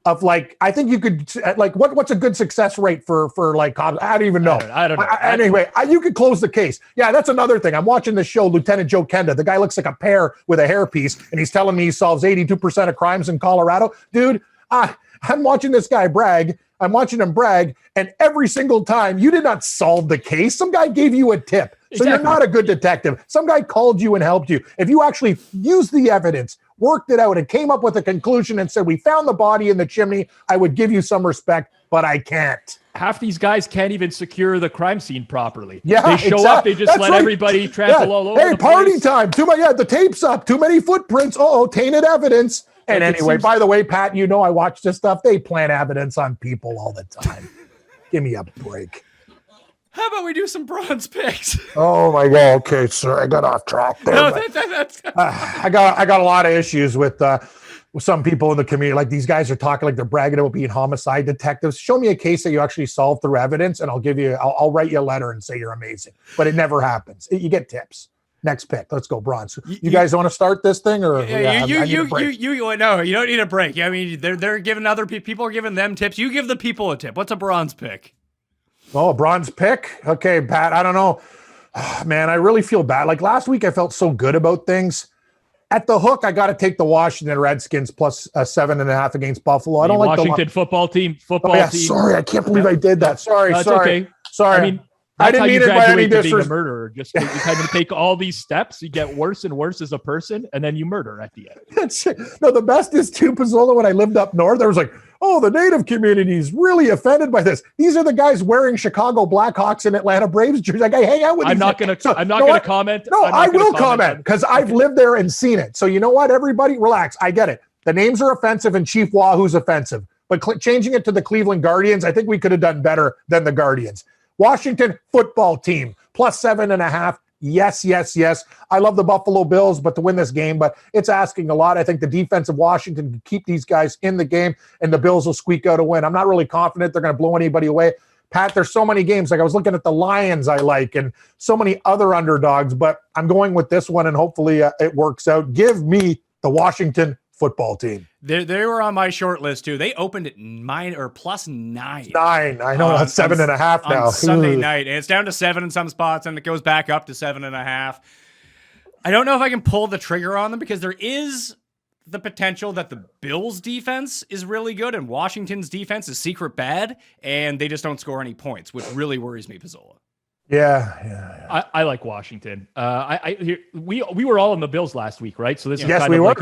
of like, I think you could like, what's a good success rate for like, I don't even know. I don't know. Anyway, you could close the case. Yeah, that's another thing. I'm watching the show, Lieutenant Joe Kenda. The guy looks like a pear with a hairpiece, and he's telling me he solves 82% of crimes in Colorado. Dude, I'm watching this guy brag. I'm watching him brag, and every single time, you did not solve the case. Some guy gave you a tip. So You're not a good detective. Some guy called you and helped you. If you actually used the evidence, worked it out, and came up with a conclusion and said, we found the body in the chimney, I would give you some respect, but I can't. Half these guys can't even secure the crime scene properly. Yeah, they show up, they just let everybody trample all over the party place. Time. The tape's up. Too many footprints. Tainted evidence. And anyway, by the way, Pat, I watch this stuff. They plant evidence on people all the time. Give me a break. How about we do some bronze picks? Oh my God! Okay, sir, I got off track there. No, I got a lot of issues with some people in the community. Like, these guys are talking like they're bragging about being homicide detectives. Show me a case that you actually solved through evidence, and I'll write you a letter and say you're amazing. But it never happens. You get tips. Next pick. Let's go, bronze. You guys want to start this thing, or no? You don't need a break. I mean, they're giving other people are giving them tips. You give the people a tip. What's a bronze pick? Oh, a bronze pick? Okay, Pat, I don't know. Man, I really feel bad. Like, last week, I felt so good about things. At the hook, I got to take the Washington Redskins plus 7.5 against Buffalo. I don't like Washington football team. Sorry, I can't believe I did that. Sorry. Okay. Sorry. I mean, I that's didn't how you mean it by any graduate to being a disrespect. murderer. Just you kind of take all these steps, you get worse and worse as a person, and then you murder at the end. No, the best is too, Pizzola, when I lived up north, there was like, oh, the native community is really offended by this. These are the guys wearing Chicago Blackhawks and Atlanta Braves jerseys. Like, I hang out with I'm these not guys. going So, to. I'm not you know going what? to comment. No, I'm not I gonna will comment because I've lived there and seen it. So you know what, everybody, relax. I get it. The names are offensive and Chief Wahoo's offensive. But changing it to the Cleveland Guardians, I think we could have done better than the Guardians. Washington football team, plus 7.5. Yes, yes, yes. I love the Buffalo Bills, but to win this game, but it's asking a lot. I think the defense of Washington can keep these guys in the game, and the Bills will squeak out a win. I'm not really confident they're going to blow anybody away. Pat, there's so many games. Like I was looking at the Lions I like and so many other underdogs, but I'm going with this one, and hopefully it works out. Give me the Washington football team. They were on my short list too. They opened at +9. 9. I know that's 7.5 now. On Sunday night, and it's down to 7 in some spots, and it goes back up to 7.5. I don't know if I can pull the trigger on them because there is the potential that the Bills' defense is really good and Washington's defense is secret bad, and they just don't score any points, which really worries me, Pizzola. Yeah. I like Washington. We were all on the Bills last week, right? So this is Yes, kind we of were. like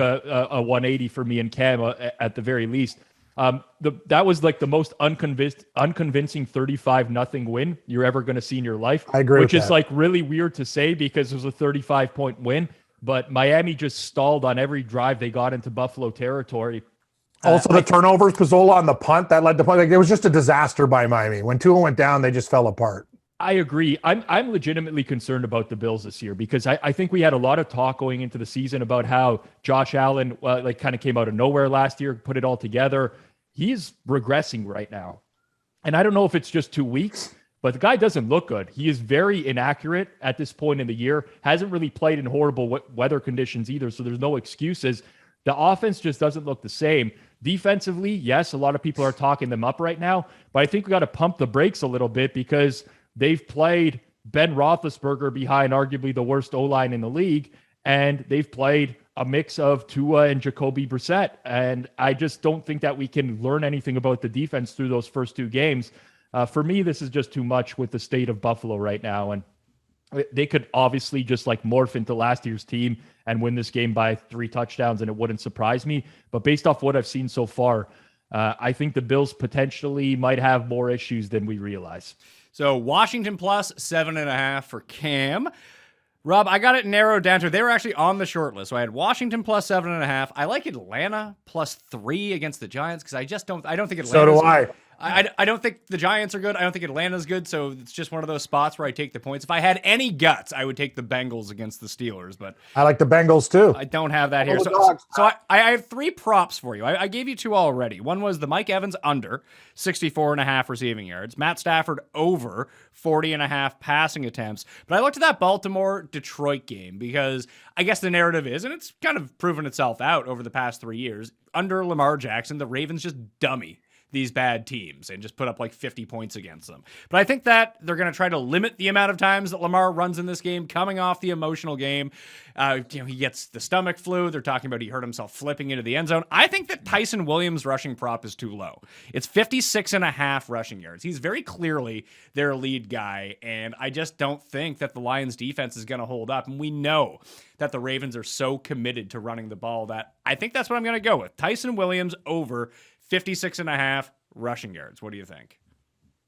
a 180 for me and Cam at the very least. That was like the most unconvincing 35-0 win you're ever going to see in your life. I agree Which with is that. like really weird to say because it was a 35-point win, but Miami just stalled on every drive they got into Buffalo territory. Also, the turnovers, Pizzola on the punt, that led to play. Like, it was just a disaster by Miami. When Tua went down, they just fell apart. I agree. I'm legitimately concerned about the Bills this year because I think we had a lot of talk going into the season about how Josh Allen kind of came out of nowhere last year, put it all together. He's regressing right now. And I don't know if it's just 2 weeks, but the guy doesn't look good. He is very inaccurate at this point in the year, hasn't really played in horrible weather conditions either, so there's no excuses. The offense just doesn't look the same. Defensively, yes, a lot of people are talking them up right now, but I think we got to pump the brakes a little bit because they've played Ben Roethlisberger behind arguably the worst O-line in the league, and they've played a mix of Tua and Jacoby Brissett. And I just don't think that we can learn anything about the defense through those first 2 games. For me, this is just too much with the state of Buffalo right now. And they could obviously just like morph into last year's team and win this game by 3 touchdowns, and it wouldn't surprise me. But based off what I've seen so far, I think the Bills potentially might have more issues than we realize. So Washington plus 7.5 for Cam. Rob, I got it narrowed down to, they were actually on the short list. So I had Washington plus 7.5. I like Atlanta plus 3 against the Giants because I don't think Atlanta. So do I. I don't think the Giants are good. I don't think Atlanta's good. So it's just one of those spots where I take the points. If I had any guts, I would take the Bengals against the Steelers, but I like the Bengals too. I don't have that here. the So dogs. I have 3 props for you. I gave you 2 already. One was the Mike Evans under 64.5 receiving yards. Matt Stafford over 40.5 passing attempts. But I looked at that Baltimore-Detroit game because I guess the narrative is, and it's kind of proven itself out over the past 3 years, under Lamar Jackson, the Ravens just dummy these bad teams and just put up like 50 points against them. But I think that they're going to try to limit the amount of times that Lamar runs in this game, coming off the emotional game. He gets the stomach flu. They're talking about he hurt himself flipping into the end zone. I think that Tyson Williams' rushing prop is too low. It's 56.5 rushing yards. He's very clearly their lead guy, and I just don't think that the Lions defense is going to hold up. And we know that the Ravens are so committed to running the ball that I think that's what I'm going to go with. Tyson Williams over 56.5 rushing yards. What do you think?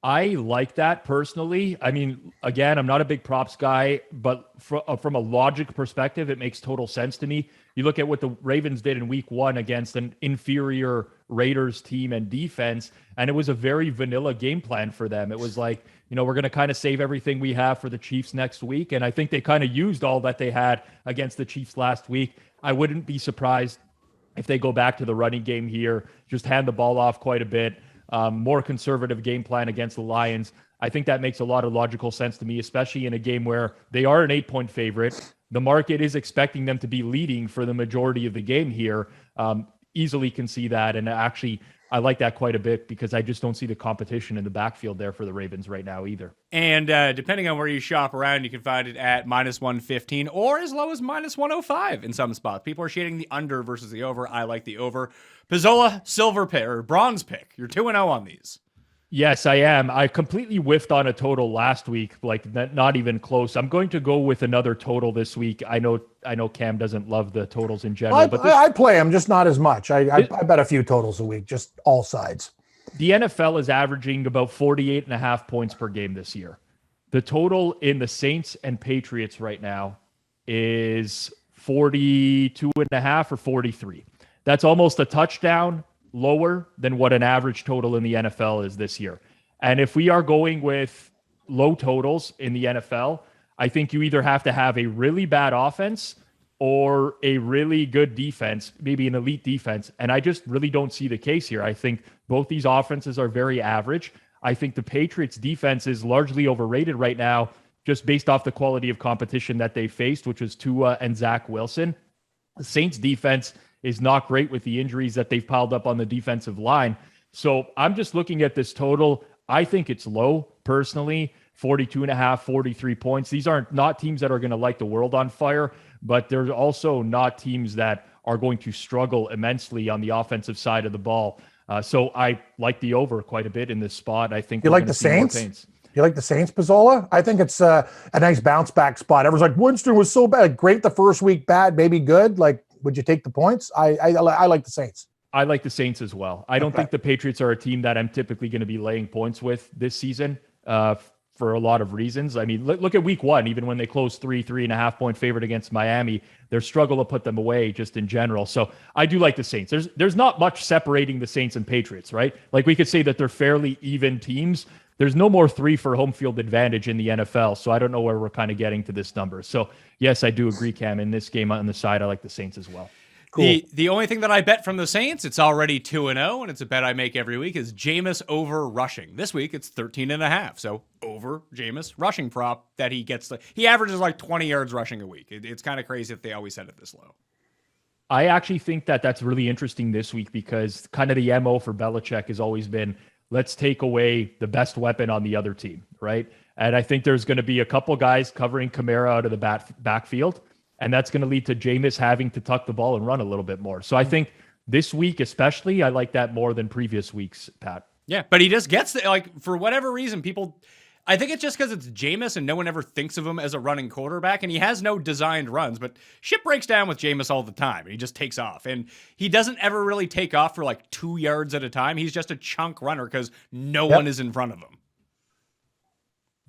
I like that personally. I mean, again, I'm not a big props guy, but from a logic perspective, it makes total sense to me. You look at what the Ravens did in week 1 against an inferior Raiders team and defense, and it was a very vanilla game plan for them. It was like, we're going to kind of save everything we have for the Chiefs next week. And I think they kind of used all that they had against the Chiefs last week. I wouldn't be surprised if they go back to the running game here, just hand the ball off quite a bit, more conservative game plan against the Lions. I think that makes a lot of logical sense to me, especially in a game where they are an 8-point favorite. The market is expecting them to be leading for the majority of the game here. Easily can see that. And actually, I like that quite a bit because I just don't see the competition in the backfield there for the Ravens right now either. And depending on where you shop around, you can find it at -115 or as low as -105 in some spots. People are shading the under versus the over. I like the over. Pizzola, silver pick or bronze pick. You're 2-0 on these. Yes, I am. I completely whiffed on a total last week, like not even close. I'm going to go with another total this week. I know Cam doesn't love the totals in general, but I play them, just not as much. I bet a few totals a week, just all sides. The NFL is averaging about 48.5 points per game this year. The total in the Saints and Patriots right now is 42.5 or 43. That's almost a touchdown lower than what an average total in the NFL is this year. And if we are going with low totals in the NFL, I think you either have to have a really bad offense or a really good defense, maybe an elite defense. And I just really don't see the case here. I think both these offenses are very average. I think the Patriots defense is largely overrated right now, just based off the quality of competition that they faced, which was Tua and Zach Wilson. The Saints defense is not great with the injuries that they've piled up on the defensive line. So I'm just looking at this total. I think it's low, personally, 42.5, 43 points. These aren't not teams that are going to light the world on fire, but they're also not teams that are going to struggle immensely on the offensive side of the ball. So I like the over quite a bit in this spot. I think you like the Saints? You like the Saints, Pizzola? I think it's a nice bounce back spot. Everyone's like, Winston was so bad. Great the first week, bad, maybe good. Like, would you take the points? I like the Saints. I like the Saints as well. I don't think the Patriots are a team that I'm typically going to be laying points with this season for a lot of reasons. I mean, look at week one, even when they closed 3.5 point favorite against Miami, their struggle to put them away just in general. So I do like the Saints. There's not much separating the Saints and Patriots, right? Like we could say that they're fairly even teams. There's no more 3 for home field advantage in the NFL. So I don't know where we're kind of getting to this number. So yes, I do agree, Cam. In this game on the side, I like the Saints as well. Cool. The only thing that I bet from the Saints, it's already 2-0, and it's a bet I make every week, is Jameis over rushing. This week, it's 13.5, so over Jameis rushing prop that he gets. He averages like 20 yards rushing a week. It's kind of crazy that they always set it this low. I actually think that that's really interesting this week because kind of the MO for Belichick has always been, let's take away the best weapon on the other team, right? And I think there's going to be a couple guys covering Kamara out of the backfield. And that's going to lead to Jameis having to tuck the ball and run a little bit more. So I think this week especially, I like that more than previous weeks, Pat. Yeah, but he just gets, for whatever reason, people... I think it's just because it's Jameis and no one ever thinks of him as a running quarterback, and he has no designed runs, but shit breaks down with Jameis all the time, and he just takes off. And he doesn't ever really take off for like 2 yards at a time. He's just a chunk runner because no one is in front of him.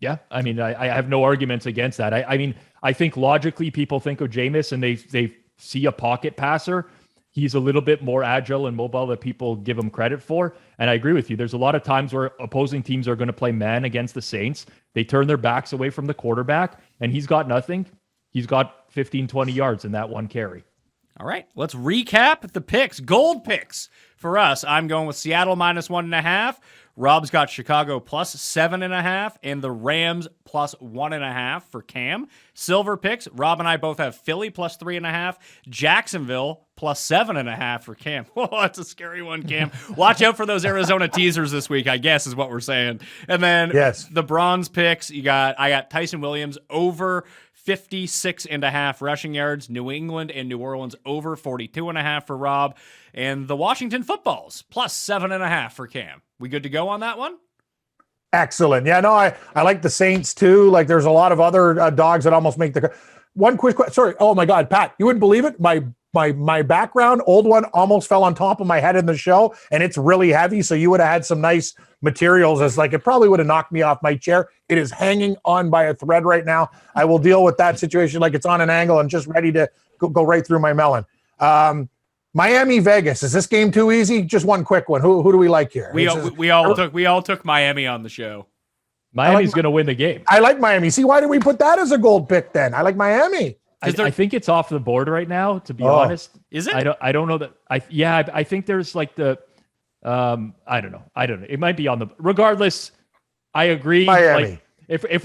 Yeah, I mean, I have no arguments against that. I mean, I think logically people think of Jameis and they see a pocket passer. He's a little bit more agile and mobile than people give him credit for. And I agree with you. There's a lot of times where opposing teams are going to play man against the Saints. They turn their backs away from the quarterback, and he's got nothing. He's got 15, 20 yards in that one carry. All right, let's recap the picks. Gold picks for us. I'm going with Seattle -1.5. Rob's got Chicago +7.5 and the Rams +1.5 for Cam. Silver picks. Rob and I both have Philly +3.5, Jacksonville +7.5 for Cam. Whoa, that's a scary one, Cam. Watch out for those Arizona teasers this week, I guess is what we're saying. And then the bronze picks. I got Tyson Williams over 56.5 rushing yards. New England and New Orleans over 42.5 for Rob. And the Washington Footballs +7.5 for Cam. We good to go on that one? Excellent. Yeah, no, I like the Saints too. Like there's a lot of other dogs that almost make the one quick question. Sorry. Oh my God, Pat, you wouldn't believe it. My background, old one, almost fell on top of my head in the show, and it's really heavy. So you would have had some nice materials. As like it probably would have knocked me off my chair. It is hanging on by a thread right now. I will deal with that situation like it's on an angle and just ready to go right through my melon. Miami, Vegas. Is this game too easy? Just one quick one. Who do we like here? We all took Miami on the show. Miami's going to win the game. I like Miami. See, why did we put that as a gold pick then? I like Miami. I think it's off the board right now, to be honest. Is it? I don't know that. I think there's like the I don't know. It might be on the regardless. I agree. Miami. Like if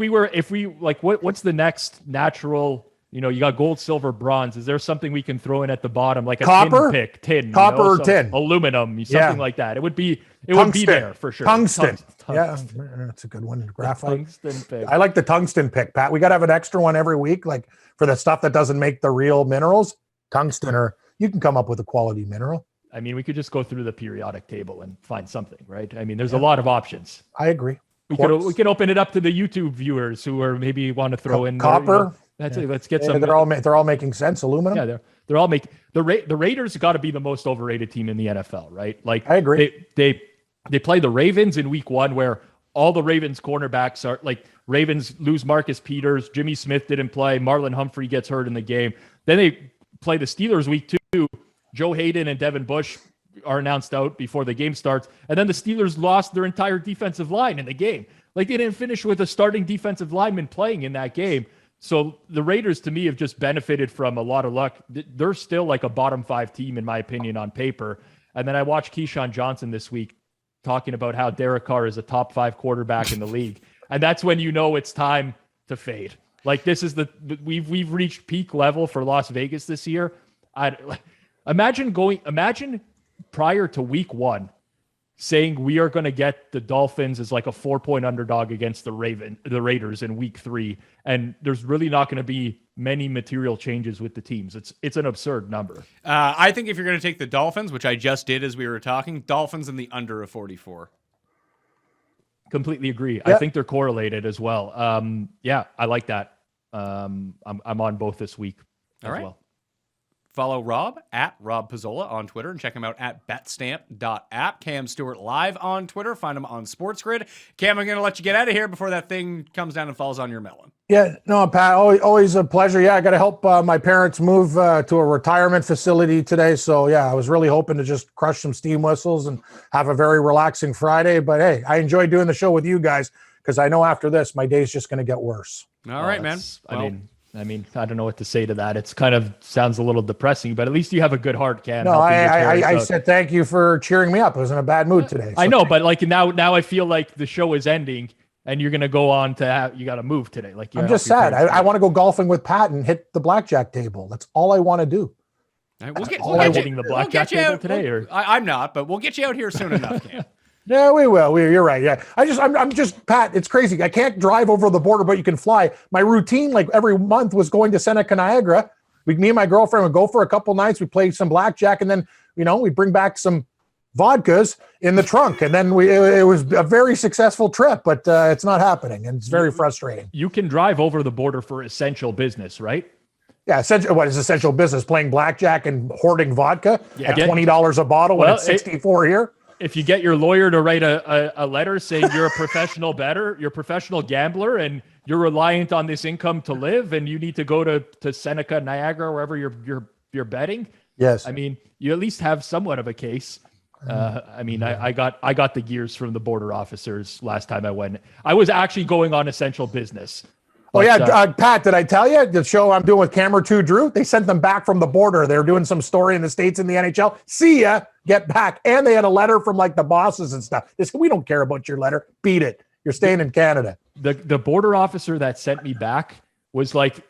we like what's the next natural, you got gold, silver, bronze. Is there something we can throw in at the bottom, like a copper tin, or tin, aluminum, something like that? It would be there for sure. Tungsten. Yeah, that's a good one. Graphite. Tungsten pick. I like the tungsten pick, Pat. We got to have an extra one every week, like for the stuff that doesn't make the real minerals. Tungsten, or you can come up with a quality mineral. I mean, we could just go through the periodic table and find something, right? I mean, there's a lot of options. I agree. We can open it up to the YouTube viewers who are maybe want to throw in copper. That's it. Let's get some. They're all making sense. Aluminum. Yeah, they're all making the Raiders got to be the most overrated team in the NFL, right? Like I agree. They play the Ravens in week 1, where all the Ravens cornerbacks are like Ravens lose Marcus Peters, Jimmy Smith didn't play, Marlon Humphrey gets hurt in the game. Then they play the Steelers week 2. Joe Hayden and Devin Bush are announced out before the game starts. And then the Steelers lost their entire defensive line in the game. Like they didn't finish with a starting defensive lineman playing in that game. So the Raiders, to me, have just benefited from a lot of luck. They're still like a bottom 5 team, in my opinion, on paper. And then I watched Keyshawn Johnson this week talking about how Derek Carr is a top 5 quarterback in the league. And that's when you know it's time to fade. Like this is we've reached peak level for Las Vegas this year. Imagine prior to week 1 saying we are going to get the Dolphins as like a 4-point underdog against the Raiders in week 3. And there's really not going to be many material changes with the teams. It's an absurd number. I think if you're going to take the Dolphins, which I just did as we were talking, Dolphins in the under of 44. Completely agree. Yep. I think they're correlated as well. Yeah, I like that. I'm on both this week as well. Follow Rob at Rob Pizzola on Twitter and check him out at betstamp.app. Cam Stewart live on Twitter. Find him on SportsGrid. Cam, I'm going to let you get out of here before that thing comes down and falls on your melon. Yeah, no, Pat, always a pleasure. Yeah, I got to help my parents move to a retirement facility today. So, yeah, I was really hoping to just crush some steam whistles and have a very relaxing Friday. But, hey, I enjoy doing the show with you guys because I know after this, my day's just going to get worse. All right, man. I mean, I don't know what to say to that. It's kind of sounds a little depressing, but at least you have a good heart, Cam. No, I said thank you for cheering me up. I was in a bad mood today. So. I know, but like now I feel like the show is ending and you're going to go on to you got to move today. Like I'm just sad. I want to go golfing with Pat and hit the blackjack table. That's all I want to do. Right, we'll get hitting the blackjack table today, or I'm not, but we'll get you out here soon enough, Cam. Yeah, we will. You're right. Yeah, I'm just Pat. It's crazy. I can't drive over the border, but you can fly. My routine, like every month, was going to Seneca, Niagara. Me and my girlfriend would go for a couple nights. We play some blackjack, and then we bring back some vodkas in the trunk, and then it was a very successful trip. But it's not happening, and it's very frustrating. You can drive over the border for essential business, right? Yeah, what is essential business? Playing blackjack and hoarding vodka at $20 a bottle when it's 64 here. If you get your lawyer to write a letter saying you're a professional bettor, you're a professional gambler, and you're reliant on this income to live, and you need to go to Seneca, Niagara, wherever you're betting. Yes, I mean you at least have somewhat of a case. I got the gears from the border officers last time I went. I was actually going on essential business. But, Pat, did I tell you the show I'm doing with Camera 2 Drew? They sent them back from the border. They were doing some story in the States in the NHL. See ya, get back. And they had a letter from like the bosses and stuff. They said, we don't care about your letter. Beat it. You're staying in Canada. The border officer that sent me back was like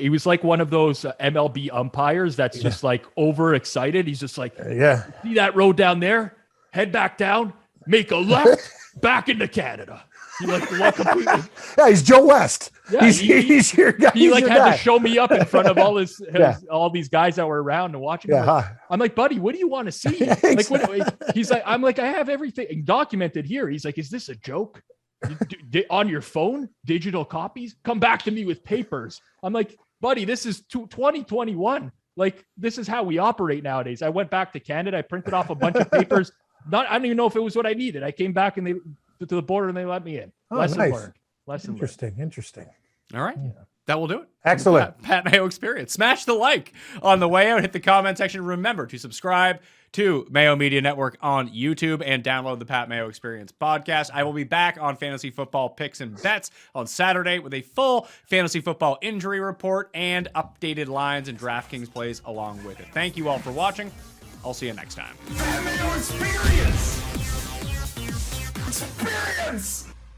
one of those MLB umpires that's just like overexcited. He's just like, see that road down there? Head back down, make a left, back into Canada. He completely. Yeah, he's Joe West. Yeah, he's your guy. He had to show me up in front of all all these guys that were around and watching. Yeah, I'm like, buddy, what do you want to see? Exactly. He's like, I'm like, I have everything documented here. He's like, is this a joke? On your phone, digital copies? Come back to me with papers. I'm like, buddy, this is 2021. Like, this is how we operate nowadays. I went back to Canada. I printed off a bunch of papers. I don't even know if it was what I needed. I came back to the border and they let me in. Lesson learned. Interesting. All right. Yeah. That will do it. Excellent. Pat Mayo Experience. Smash the like on the way out. Hit the comment section. Remember to subscribe to Mayo Media Network on YouTube and download the Pat Mayo Experience podcast. I will be back on fantasy football picks and bets on Saturday with a full fantasy football injury report and updated lines and DraftKings plays along with it. Thank you all for watching. I'll see you next time. Pat Mayo Experience! Experience!